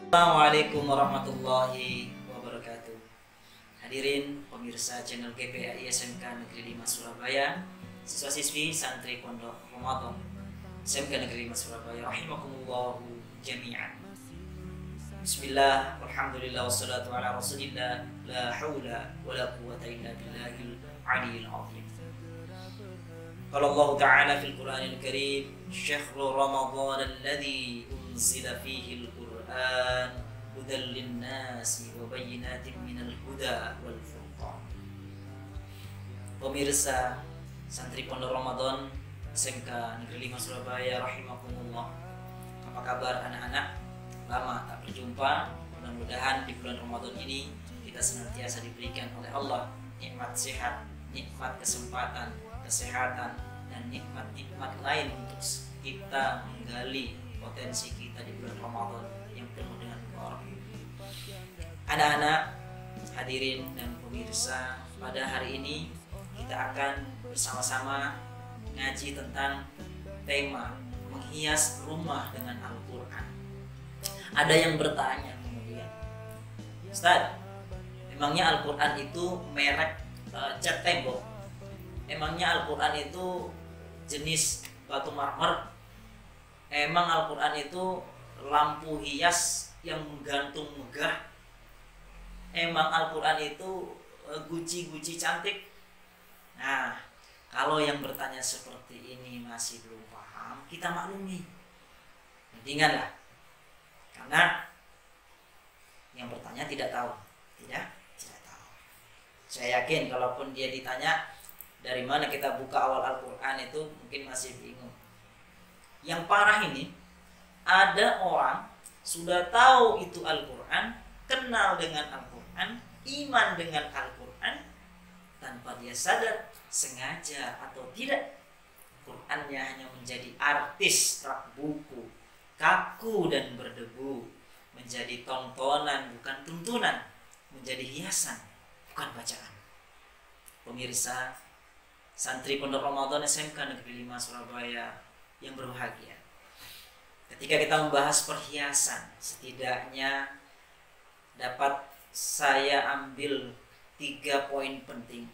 Assalamualaikum warahmatullahi wabarakatuh. Hadirin pemirsa channel GPAI SMK Negeri 5 Surabaya, siswa-siswi santri Pondok Ramadan SMK Negeri 5 Surabaya rahimakumullahu jami'an. Bismillah, walhamdulillah, wassalatu ala rasulillah, la hawla wa la quwwata illa billahil aliyil azim. Qala Allah Ta'ala fil Qur'anil Karim, syahrul Ramadan alladzi unzila fihi al-Qur'an hudan lin-nasi wa bayyinatin minal huda wal furqan. Pemirsa santri Pondok Ramadan SMK Negeri 5 Surabaya rahimakumullah. Apa kabar anak-anak? Lama tak berjumpa. Mudah-mudahan di bulan Ramadan ini kita senantiasa diberikan oleh Allah nikmat sehat, nikmat kesempatan, kesehatan, dan nikmat-nikmat lain untuk kita menggali potensi kita di bulan Ramadan yang penuh dengan keberkahan. Anak-anak, hadirin dan pemirsa, pada hari ini kita akan bersama-sama ngaji tentang tema menghias rumah dengan Al-Quran. Ada yang bertanya kemudian, Ustaz, emangnya Al-Quran itu merek cat tembok? Emangnya Al-Quran itu jenis batu marmer? Emang Al-Quran itu lampu hias yang menggantung megah? Emang Al-Quran itu guci-guci cantik? Nah, kalau yang bertanya seperti ini masih belum paham, kita maklumi. Mendinganlah, karena yang bertanya tidak tahu, tidak tahu. Saya yakin kalaupun dia ditanya dari mana kita buka awal Al-Quran itu mungkin masih bingung. Yang parah ini, ada orang sudah tahu itu Al-Quran, kenal dengan Al-Quran, iman dengan Al-Quran, tanpa dia sadar, sengaja atau tidak, Qurannya hanya menjadi artis rak buku, kaku dan berdebu, menjadi tontonan bukan tuntunan, menjadi hiasan bukan bacaan. Pemirsa santri Pondok Ramadan SMK Negeri 5 Surabaya yang berbahagia, ketika kita membahas perhiasan, setidaknya dapat saya ambil 3 poin penting.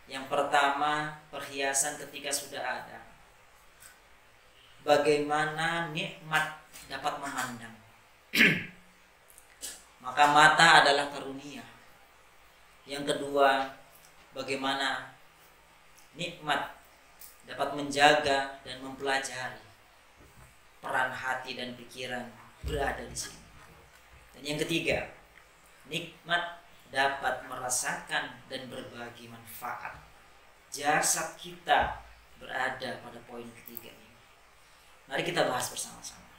Yang pertama, perhiasan ketika sudah ada, bagaimana nikmat dapat memandang. Maka mata adalah karunia. Yang kedua, bagaimana nikmat dapat menjaga dan mempelajari. Peran hati dan pikiran berada di sini. Dan yang ketiga, nikmat dapat merasakan dan berbagi manfaat. Jasad kita berada pada poin ketiga ini. Mari kita bahas bersama-sama.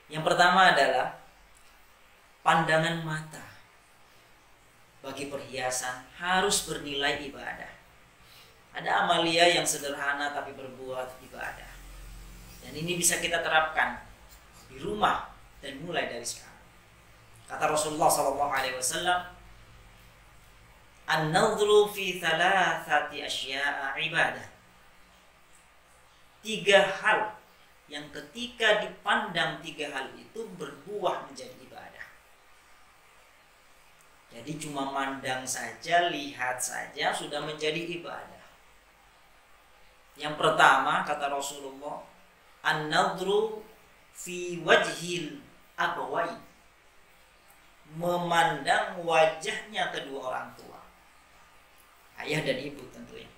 Yang pertama adalah pandangan mata bagi perhiasan harus bernilai ibadah. Ada amalia yang sederhana tapi berbuat ibadah. Dan ini bisa kita terapkan di rumah dan mulai dari sekarang. Kata Rasulullah SAW, an-nadhru fi thalathati asya'a ibadah. 3 hal yang ketika dipandang 3 hal itu berbuah menjadi ibadah. Jadi cuma mandang saja, lihat saja sudah menjadi ibadah. Yang pertama kata Rasulullah, an-nadhru fi wajhil abawai. Memandang wajahnya kedua orang tua, ayah dan ibu tentunya.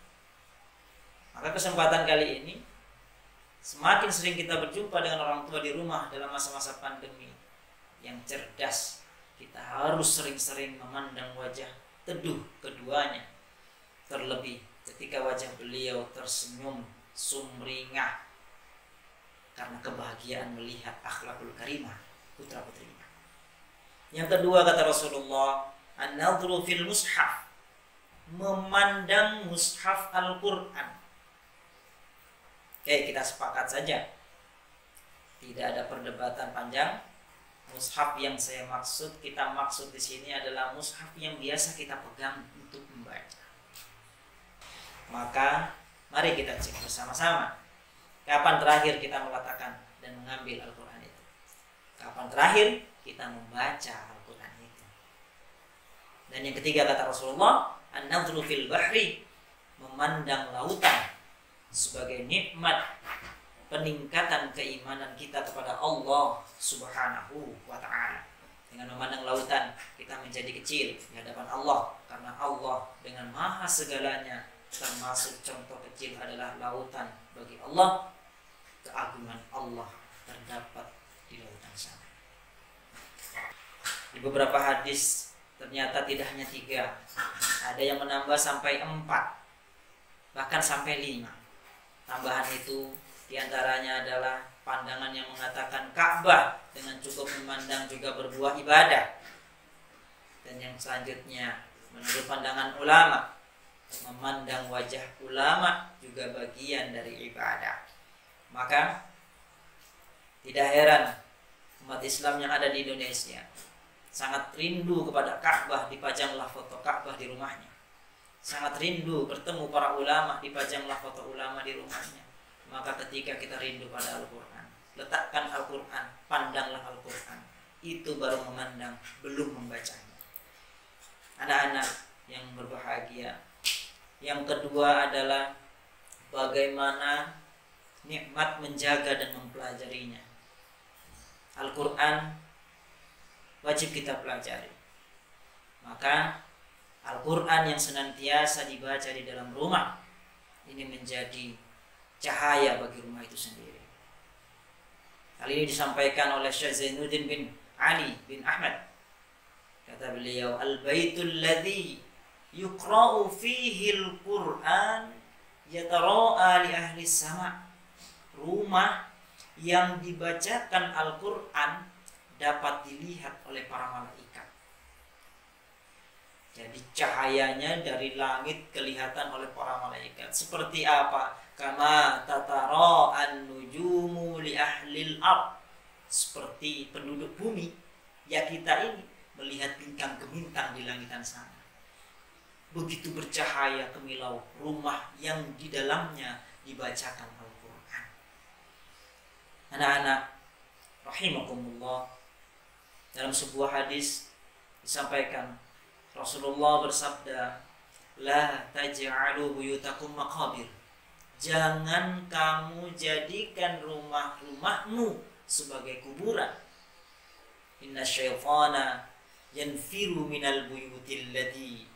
Maka kesempatan kali ini, semakin sering kita berjumpa dengan orang tua di rumah dalam masa-masa pandemi yang cerdas, kita harus sering-sering memandang wajah teduh keduanya. Terlebih ketika wajah beliau tersenyum sumringah karena kebahagiaan melihat akhlakul karimah putra-putrinya. Yang kedua kata Rasulullah, an-nadhru fil mushaf. Memandang mushaf Al-Quran. Oke, kita sepakat saja, tidak ada perdebatan panjang. Mushaf yang saya maksud, kita maksud di sini adalah mushaf yang biasa kita pegang untuk membaca. Maka mari kita cek bersama-sama, kapan terakhir kita meletakkan dan mengambil Al-Quran itu. Kapan terakhir kita membaca Al-Quran itu? Dan yang ketiga kata Rasulullah, an-nadhru fil bahri, memandang lautan sebagai nikmat peningkatan keimanan kita kepada Allah Subhanahu wa ta'ala. Dengan memandang lautan, kita menjadi kecil di hadapan Allah, karena Allah dengan maha segalanya. Termasuk contoh kecil adalah lautan bagi Allah. Keagungan Allah terdapat di lautan sana. Di beberapa hadis ternyata tidak hanya 3, ada yang menambah sampai 4, bahkan sampai 5. Tambahan itu diantaranya adalah pandangan yang mengatakan Ka'bah dengan cukup memandang juga berbuah ibadah. Dan yang selanjutnya menurut pandangan ulama, memandang wajah ulama juga bagian dari ibadah. Maka tidak heran umat Islam yang ada di Indonesia sangat rindu kepada Ka'bah, dipajanglah foto Ka'bah di rumahnya. Sangat rindu bertemu para ulama, dipajanglah foto ulama di rumahnya. Maka ketika kita rindu pada Al-Quran, letakkan Al-Quran, pandanglah Al-Quran. Itu baru memandang, belum membacanya. Anak-anak yang berbahagia, yang kedua adalah bagaimana nikmat menjaga dan mempelajarinya. Al-Quran wajib kita pelajari. Maka Al-Quran yang senantiasa dibaca di dalam rumah ini menjadi cahaya bagi rumah itu sendiri. Hal ini disampaikan oleh Syekh Zainuddin bin Ali bin Ahmad. Kata beliau, al-baitul ladzi yuqra'u fihi al-Qur'an yatara'a li ahli sama. Rumah yang dibacakan Al-Qur'an dapat dilihat oleh para malaikat. Jadi cahayanya dari langit kelihatan oleh para malaikat. Seperti apa? Kama tatara'an nujumu li ahlil ard. Seperti penduduk bumi, ya kita ini melihat bintang gemintang di langitan sana. Begitu bercahaya kemilau rumah yang di dalamnya dibacakan Al-Quran. Anak-anak rahimakumullah, dalam sebuah hadis disampaikan Rasulullah bersabda, la taj'alu buyutakum maqabir. Jangan kamu jadikan rumah-rumahmu sebagai kuburan. Inna syaitana yanfiru minal buyutil ladzi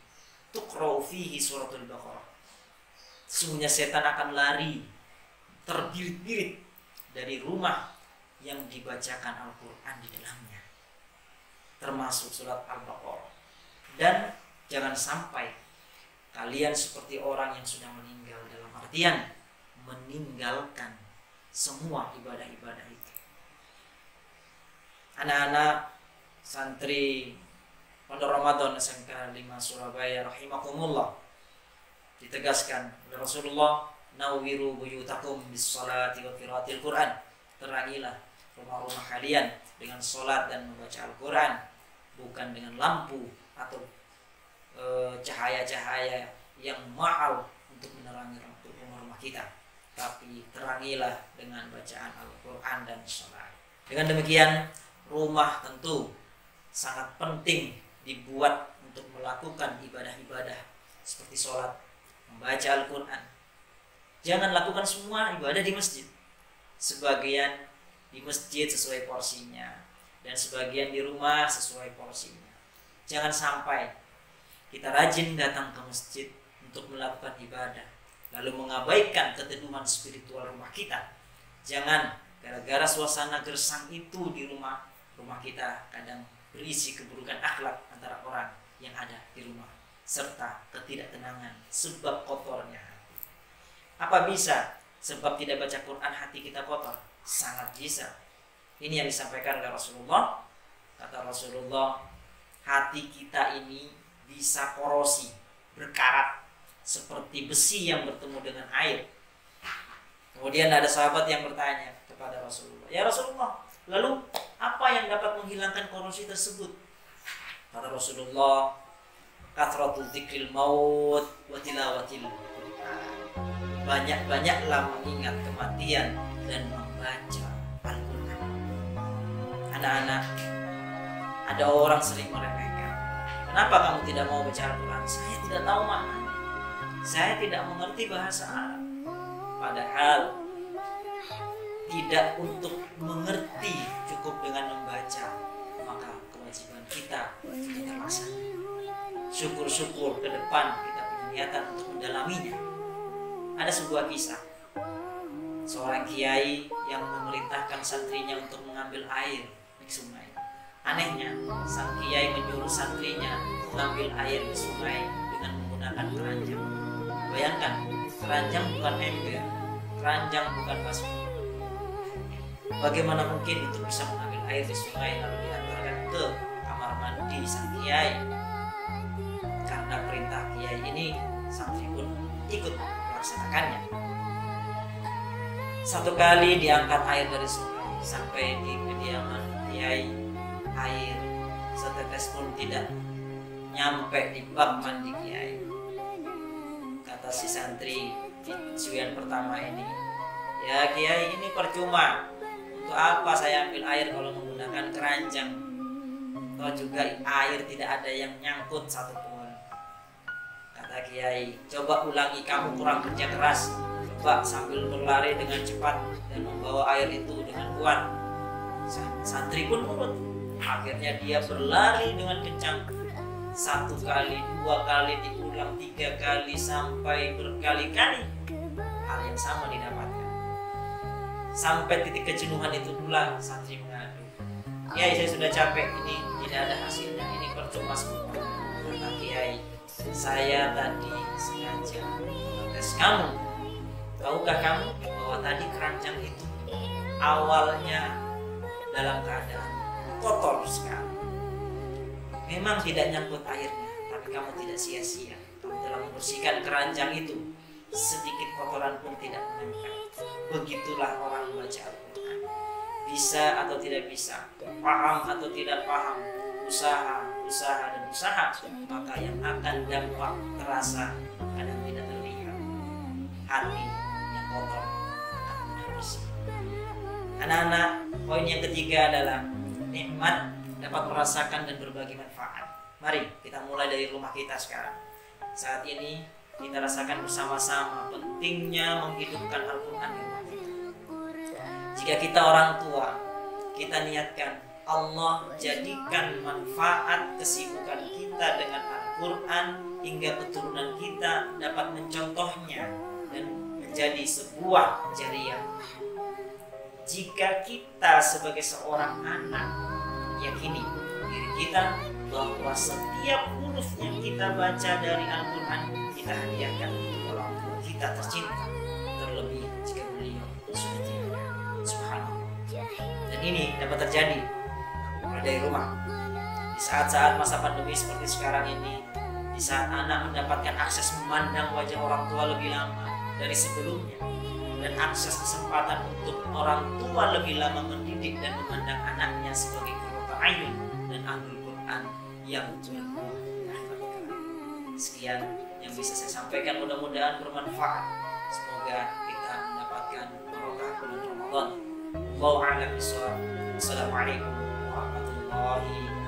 tuqra'u fihi suratul Baqarah. Sesungguhnya setan akan lari terbirit-birit dari rumah yang dibacakan Al-Quran di dalamnya, termasuk surat Al-Baqarah. Dan jangan sampai kalian seperti orang yang sudah meninggal, dalam artian meninggalkan semua ibadah-ibadah itu. Anak-anak santri Pondok Ramadan SMK 5 Surabaya rahimakumullah, ditegaskan oleh Rasulullah, nawwiru buyutakum bis salati wa qiraatil Quran. Terangilah rumah-rumah kalian dengan salat dan membaca Al-Quran, bukan dengan lampu atau cahaya-cahaya yang mahal untuk menerangi rumah-rumah kita, tapi terangilah dengan bacaan Al-Quran dan salat. Dengan demikian, rumah tentu sangat penting dibuat untuk melakukan ibadah-ibadah seperti sholat, membaca Al-Quran. Jangan lakukan semua ibadah di masjid. Sebagian di masjid sesuai porsinya, dan sebagian di rumah sesuai porsinya. Jangan sampai kita rajin datang ke masjid untuk melakukan ibadah, lalu mengabaikan keteduhan spiritual rumah kita. Jangan gara-gara suasana gersang itu di rumah kita kadang berisi keburukan akhlak antara orang yang ada di rumah, serta ketidaktenangan sebab kotornya hati. Apa bisa sebab tidak baca Quran hati kita kotor? Sangat bisa. Ini yang disampaikan oleh Rasulullah. Kata Rasulullah, hati kita ini bisa korosi, berkarat seperti besi yang bertemu dengan air. Kemudian ada sahabat yang bertanya kepada Rasulullah, ya Rasulullah, lalu apa yang dapat menghilangkan korosi tersebut? Kata Rasulullah, kathratul dzikril maut wa tilawatil Quran. Banyak-banyaklah mengingat kematian dan membaca Al-Quran. Anak-anak, ada orang sering meremehkan, kenapa kamu tidak mau baca Al-Quran? Saya tidak tahu maknanya, saya tidak mengerti bahasa Arab. Padahal tidak untuk mengerti cukup dengan membaca, maka kewajiban kita terlaksana. Syukur-syukur ke depan kita punya niatan untuk mendalaminya. Ada sebuah kisah seorang kiai yang memerintahkan santrinya untuk mengambil air di sungai. Anehnya, sang kiai menyuruh santrinya mengambil air di sungai dengan menggunakan keranjang. Bayangkan, keranjang bukan ember, keranjang bukan baskom. Bagaimana mungkin itu bisa mengambil air di sungai lalu diantarkan ke kamar mandi sang kiai? Karena perintah kiai ini, santri pun ikut melaksanakannya. Satu kali diangkat air dari sungai sampai di kediaman kiai, air setetes pun tidak nyampe di bak mandi kiai. Kata si santri di cuian pertama ini, ya kiai, ini percuma. Untuk apa saya ambil air kalau menggunakan keranjang? Toh juga air tidak ada yang nyangkut satupun. Kata kiai, coba ulangi, kamu kurang kerja keras. Coba sambil berlari dengan cepat dan membawa air itu dengan kuat. Santri pun nurut. Akhirnya dia berlari dengan kencang. 1 kali, 2 kali, diulang 3 kali sampai berkali-kali. Hal yang sama didapatkan. Sampai titik kejenuhan itu pula santri mengadu. Kiai, saya sudah capek, ini tidak ada hasilnya, ini percuma semua. Kata kiai, saya tadi sengaja tes kamu. Tahukah kamu bahwa tadi keranjang itu awalnya dalam keadaan kotor sekali. Memang tidak nyangkut airnya, tapi kamu tidak sia-sia. Kamu telah membersihkan keranjang itu. Sedikit kotoran pun tidak menempel. Begitulah orang membaca Al-Quran. Bisa atau tidak bisa, paham atau tidak paham, usaha dan usaha, maka yang akan dampak terasa kadang tidak terlihat. Hati yang kotor akan bersih. Anak-anak, poin yang ketiga adalah nikmat dapat merasakan dan berbagi manfaat. Mari kita mulai dari rumah kita sekarang. Saat ini kita rasakan bersama-sama pentingnya menghidupkan Al-Quran di rumah kita. Jika kita orang tua, kita niatkan Allah jadikan manfaat kesibukan kita dengan Al-Quran hingga keturunan kita dapat mencontohnya dan menjadi sebuah jariah. Jika kita sebagai seorang anak yakini diri kita bahwa setiap huruf yang kita baca dari Al-Quran kita hadiahkan untuk orang tua kita tercinta, terlebih jika beliau sudah tiada. Subhanallah. Dan ini dapat terjadi mulai dari rumah. Di saat-saat masa pandemi seperti sekarang ini, di saat anak mendapatkan akses memandang wajah orang tua lebih lama dari sebelumnya, dan akses kesempatan untuk orang tua lebih lama mendidik dan memandang anaknya sebagai qurrata ayun dan ahlul Quran yang berbuah akhirat kelak. Sekian yang bisa saya sampaikan, mudah-mudahan bermanfaat. Semoga kita mendapatkan barokah bulan Ramadan. Wallahu a'lam bishawab. Assalamualaikum warahmatullahi wabarakatuh.